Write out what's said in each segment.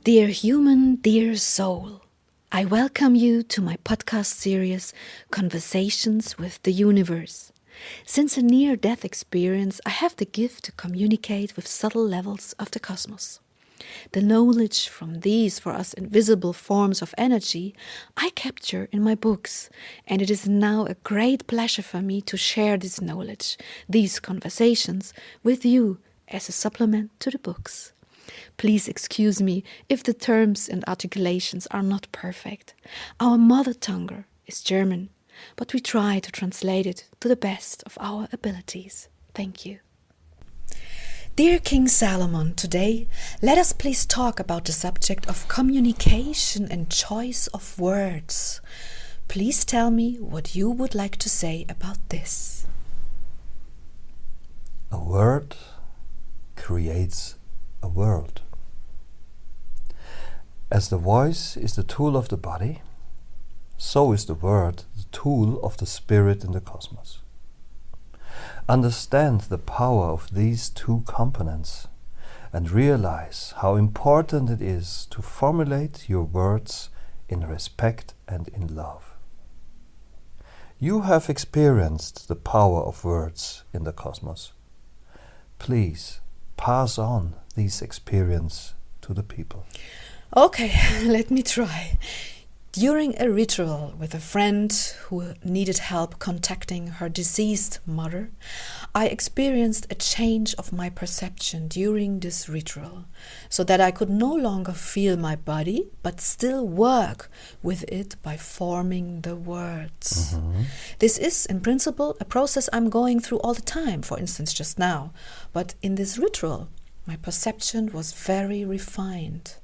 Dear human, dear soul, I welcome you to my podcast series, Conversations with the Universe. Since a near-death experience, I have the gift to communicate with subtle levels of the cosmos. The knowledge from these for us invisible forms of energy I capture in my books, and it is now a great pleasure for me to share this knowledge, these conversations, with you as a supplement to the books. Please excuse me if the terms and articulations are not perfect. Our mother tongue is German, but we try to translate it to the best of our abilities. Thank you. Dear King Salomon, today let us please talk about the subject of communication and choice of words. Please tell me what you would like to say about this. A word creates a world. As the voice is the tool of the body, so is the word the tool of the spirit in the cosmos. Understand the power of these two components and realize how important it is to formulate your words in respect and in love. You have experienced the power of words in the cosmos. Please pass on these experiences to the people. Okay, let me try. During a ritual with a friend who needed help contacting her deceased mother, I experienced a change of my perception during this ritual, so that I could no longer feel my body, but still work with it by forming the words. This is, in principle, a process I'm going through all the time, for instance, just now. But in this ritual, my perception was very refined.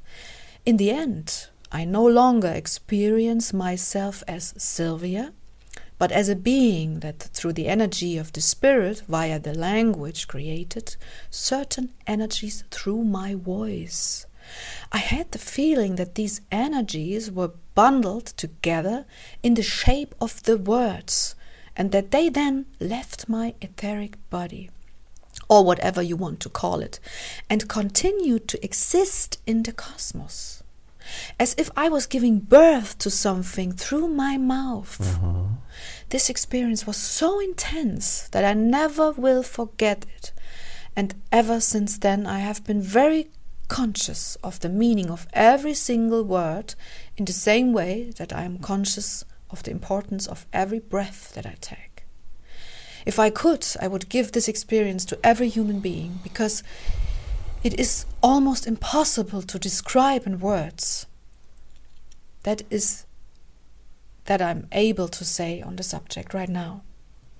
In the end, I no longer experience myself as Sylvia, but as a being that through the energy of the spirit via the language created certain energies through my voice. I had the feeling that these energies were bundled together in the shape of the words, and that they then left my etheric body, or whatever you want to call it, and continued to exist in the cosmos. As if I was giving birth to something through my mouth. This experience was so intense that I never will forget it. And ever since then I have been very conscious of the meaning of every single word, in the same way that I am conscious of the importance of every breath that I take. If I could, I would give this experience to every human being, because it is almost impossible to describe in words. That is that I'm able to say on the subject right now.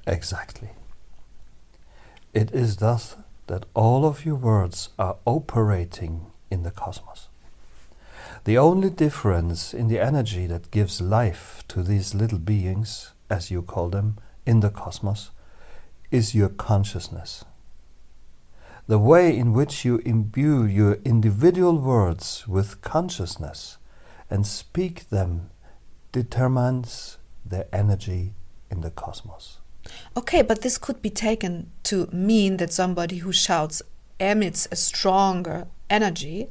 Exactly. It is thus that all of your words are operating in the cosmos. The only difference in the energy that gives life to these little beings, as you call them, in the cosmos, is your consciousness. The way in which you imbue your individual words with consciousness and speak them determines their energy in the cosmos. Okay, but this could be taken to mean that somebody who shouts emits a stronger energy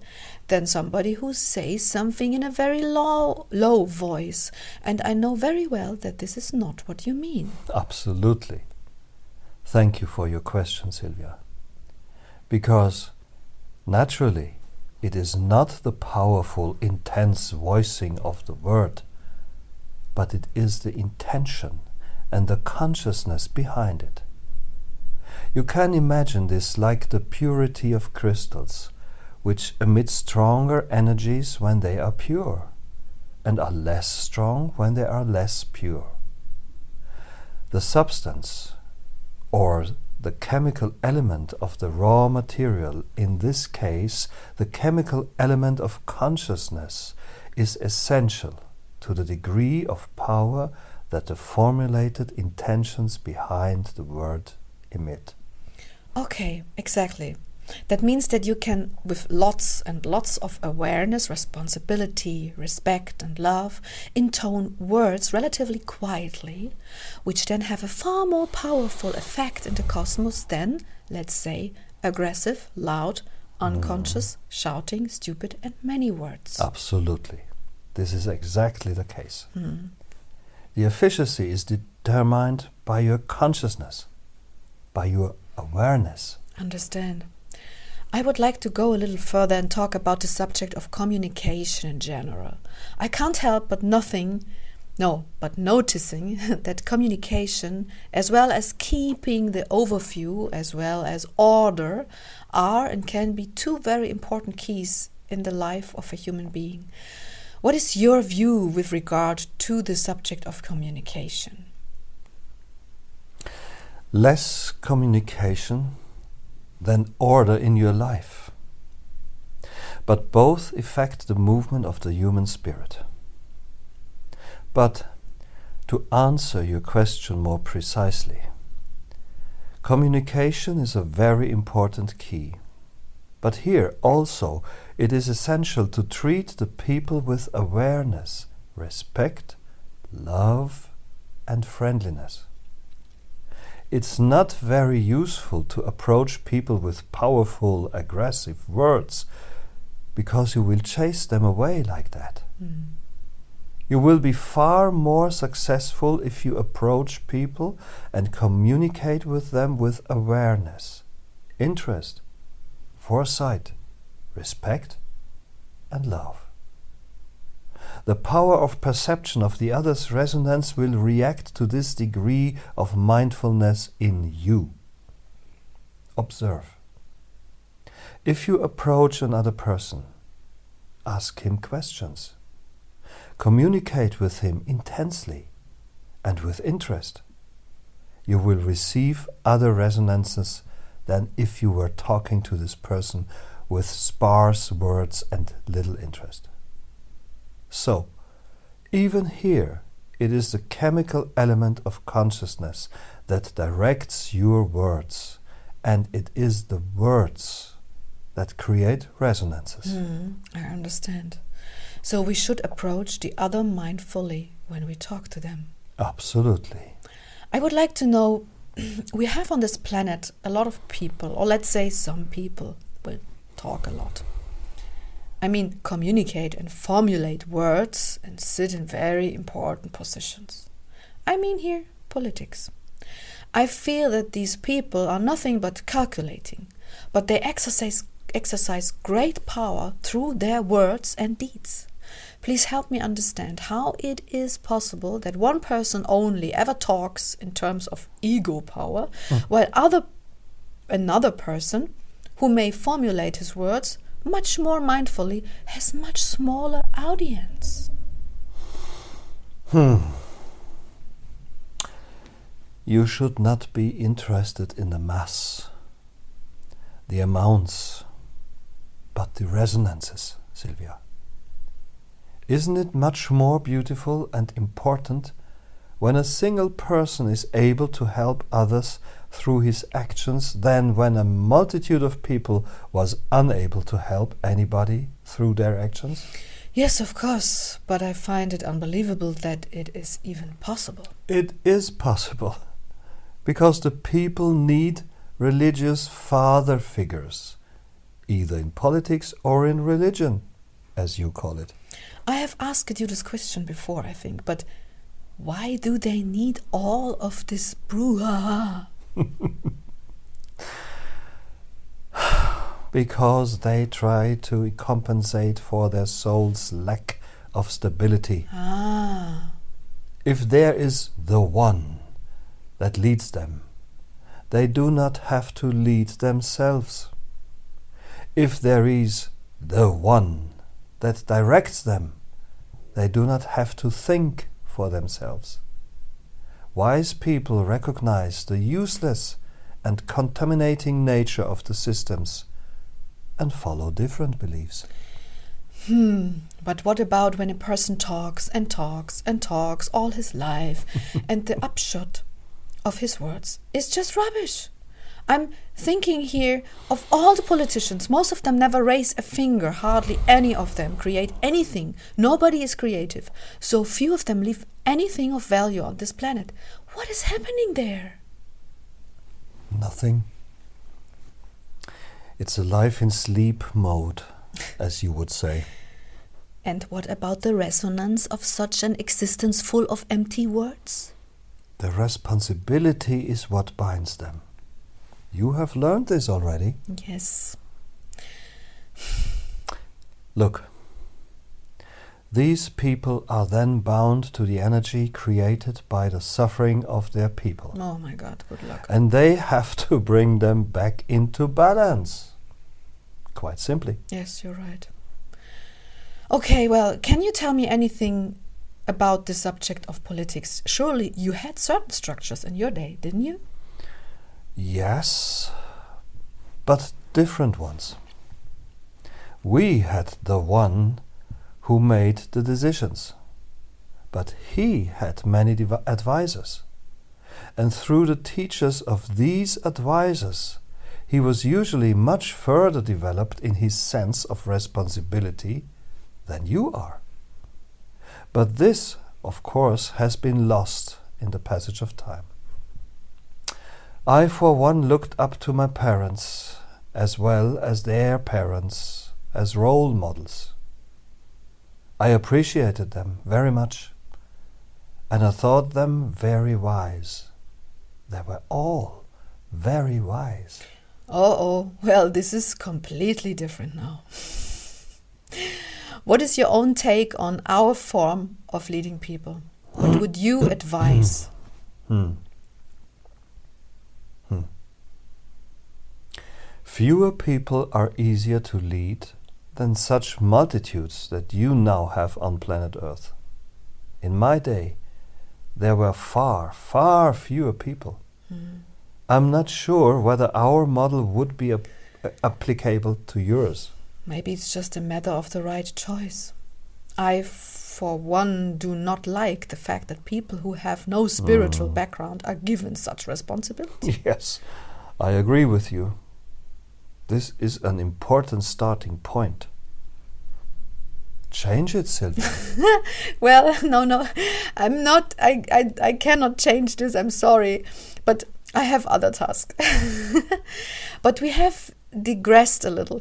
than somebody who says something in a very low voice. And I know very well that this is not what you mean. Absolutely. Thank you for your question, Sylvia. Because naturally, it is not the powerful, intense voicing of the word, but it is the intention and the consciousness behind it. You can imagine this like the purity of crystals, which emit stronger energies when they are pure, and are less strong when they are less pure. The substance, or the chemical element of the raw material, in this case the chemical element of consciousness, is essential to the degree of power that the formulated intentions behind the word emit. Okay, exactly. That means that you can, with lots and lots of awareness, responsibility, respect and love, intone words relatively quietly, which then have a far more powerful effect in the cosmos than, let's say, aggressive, loud unconscious, shouting, stupid, and many words. Absolutely. This is exactly the case. The efficacy is determined by your consciousness, by your awareness. Understand. I would like to go a little further and talk about the subject of communication in general. I can't help but noticing that communication, as well as keeping the overview, as well as order, are and can be two very important keys in the life of a human being. What is your view with regard to the subject of communication? Less communication than order in your life. But both affect the movement of the human spirit. But to answer your question more precisely, communication is a very important key. But here also it is essential to treat the people with awareness, respect, love, and friendliness. It's not very useful to approach people with powerful, aggressive words, because you will chase them away like that. You will be far more successful if you approach people and communicate with them with awareness, interest, foresight, respect, and love. The power of perception of the other's resonance will react to this degree of mindfulness in you. Observe. If you approach another person, ask him questions. Communicate with him intensely and with interest. You will receive other resonances than if you were talking to this person with sparse words and little interest. So, even here, it is the chemical element of consciousness that directs your words, and it is the words that create resonances. I understand. So we should approach the other mindfully when we talk to them. Absolutely. I would like to know, we have on this planet a lot of people, or let's say some people will talk a lot. I mean, communicate and formulate words and sit in very important positions. I mean here, politics. I feel that these people are nothing but calculating, but they exercise great power through their words and deeds. Please help me understand how it is possible that one person only ever talks in terms of ego power, while another person who may formulate his words much more mindfully has much smaller audience. You should not be interested in the mass, the amounts, but the resonances, Sylvia. Isn't it much more beautiful and important when a single person is able to help others through his actions than when a multitude of people was unable to help anybody through their actions? Yes, of course, but I find it unbelievable that it is even possible. It is possible, because the people need religious father figures, either in politics or in religion, as you call it. I have asked you this question before, I think, but why do they need all of this brouhaha? Because they try to compensate for their soul's lack of stability. If there is the one that leads them, they do not have to lead themselves. If there is the one that directs them, they do not have to think for themselves. Wise people recognize the useless and contaminating nature of the systems and follow different beliefs. But what about when a person talks and talks and talks all his life and the upshot of his words is just rubbish? I'm thinking here of all the politicians. Most of them never raise a finger. Hardly any of them create anything. Nobody is creative. So few of them leave anything of value on this planet. What is happening there? Nothing. It's a life in sleep mode, as you would say. And what about the resonance of such an existence full of empty words? The responsibility is what binds them. You have learned this already. Yes. Look, these people are then bound to the energy created by the suffering of their people. Oh my God, good luck. And they have to bring them back into balance. Quite simply. Yes, you're right. Okay, well, can you tell me anything about the subject of politics? Surely you had certain structures in your day, didn't you? Yes, but different ones. We had the one who made the decisions, but he had many advisors. And through the teachers of these advisors, he was usually much further developed in his sense of responsibility than you are. But this, of course, has been lost in the passage of time. I, for one, looked up to my parents, as well as their parents, as role models. I appreciated them very much, and I thought them very wise. They were all very wise. Oh, well, this is completely different now. What is your own take on our form of leading people? What would you advise? Fewer people are easier to lead than such multitudes that you now have on planet Earth. In my day, there were far, far fewer people. I'm not sure whether our model would be applicable to yours. Maybe it's just a matter of the right choice. I, for one, do not like the fact that people who have no spiritual background are given such responsibility. Yes, I agree with you. This is an important starting point. Change it, Sylvia. Well, no, I'm not. I cannot change this. I'm sorry, but I have other tasks. But we have digressed a little.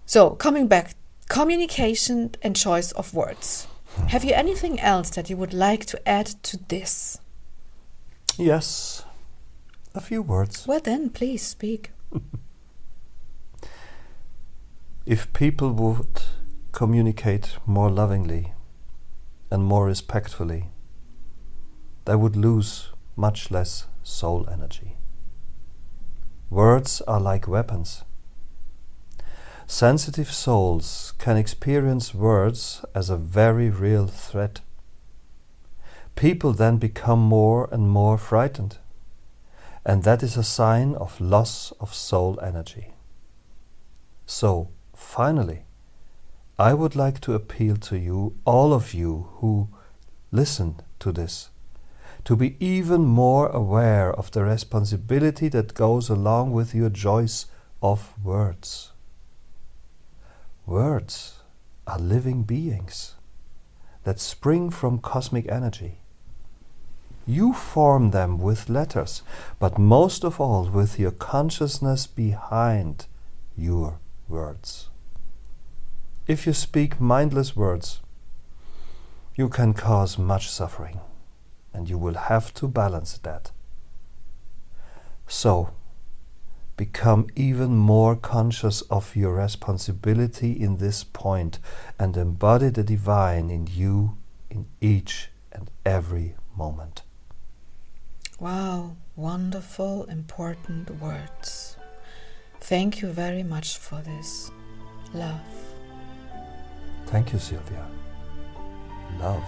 So, coming back, communication and choice of words. Have you anything else that you would like to add to this? Yes, a few words. Well then, please speak. If people would communicate more lovingly and more respectfully, they would lose much less soul energy. Words are like weapons. Sensitive souls can experience words as a very real threat. People then become more and more frightened, and that is a sign of loss of soul energy. So, finally, I would like to appeal to you, all of you who listen to this, to be even more aware of the responsibility that goes along with your choice of words. Words are living beings that spring from cosmic energy. You form them with letters, but most of all with your consciousness behind your words. If you speak mindless words, you can cause much suffering, and you will have to balance that. So, become even more conscious of your responsibility in this point and embody the divine in you in each and every moment. Wow, wonderful, important words. Thank you very much for this. Love. Thank you, Sylvia. Love.